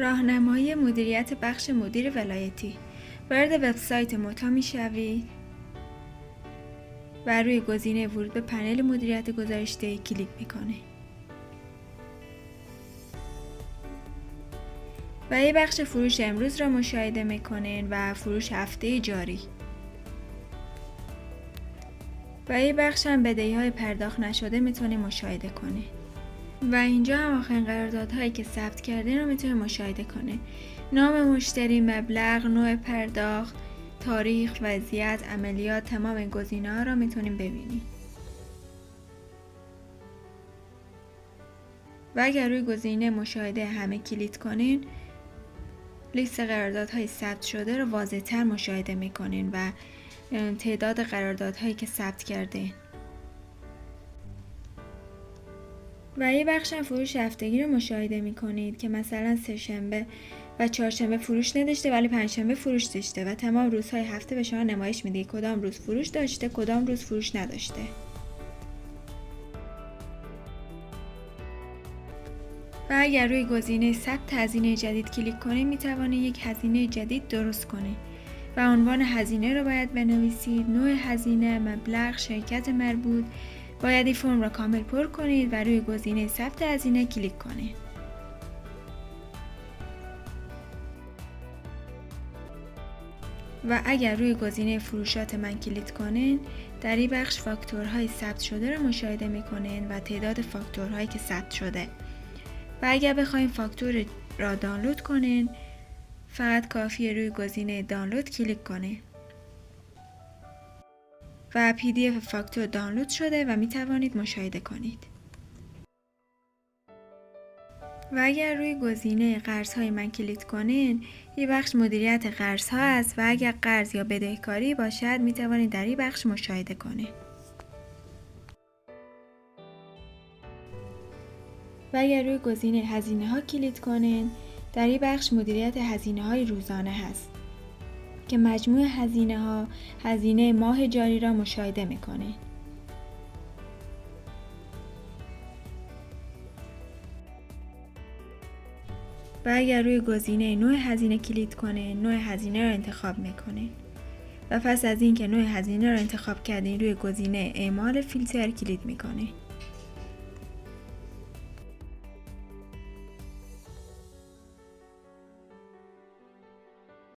راهنمایی مدیریت بخش مدیر ولایتی. وارد وبسایت موتا میشوید و روی گزینه ورود به پنل مدیریت گزارش‌دهی کلیک میکنید و یک بخش فروش امروز را مشاهده میکنید و فروش هفته جاری و یک بخش هم بدهی‌های پرداخت نشده میتونید مشاهده کنید و اینجا هم آخرین قراردادهایی که ثبت کردین رو میتونید مشاهده کنید. نام مشتری، مبلغ، نوع پرداخت، تاریخ، وضعیت، عملیات، تمام این گزینه‌ها رو میتونید ببینید. و اگر روی گزینه مشاهده همه کلیک کنین، لیست قراردادهای ثبت شده رو واضح‌تر مشاهده میکنین و تعداد قراردادهایی که ثبت کردین. و یه بخش فروش هفتگی رو مشاهده میکنید که مثلا سه‌شنبه و چهارشنبه فروش نداشته ولی پنجشنبه فروش داشته و تمام روزهای هفته به شما نمایش میده کدام روز فروش داشته کدام روز فروش نداشته. و اگر روی گزینه ثبت هزینه جدید کلیک کنید میتوانید یک هزینه جدید درست کنید و عنوان هزینه رو باید بنویسید، نوع هزینه، مبلغ، شرکت مربوط. باید این فرم را کامل پر کنید و روی گزینه ثبت هزینه کلیک کنید. و اگر روی گزینه فروشات من کلیک کنید، در این بخش فاکتورهای ثبت شده را مشاهده می‌کنید و تعداد فاکتورهایی که ثبت شده. و اگر بخواید فاکتور را دانلود کنید، فقط کافیه روی گزینه دانلود کلیک کنید. و PDF فاکتور دانلود شده و می توانید مشاهده کنید. و اگر روی گزینه قرض‌های من کلیک کنید، این بخش مدیریت قرض‌ها است و اگر قرض یا بدهکاری باشد می توانید در این بخش مشاهده کنید. و اگر روی گزینه هزینه‌ها کلیک کنید، در این بخش مدیریت هزینه‌های روزانه هست که مجموع هزینه‌ها هزینه ماه جاری را مشاهده می‌کنید. و اگر روی گزینه نوع هزینه کلیک کنید، نوع هزینه را انتخاب می‌کنید. و پس از اینکه نوع هزینه را انتخاب کردین، روی گزینه اعمال فیلتر کلیک می‌کنید.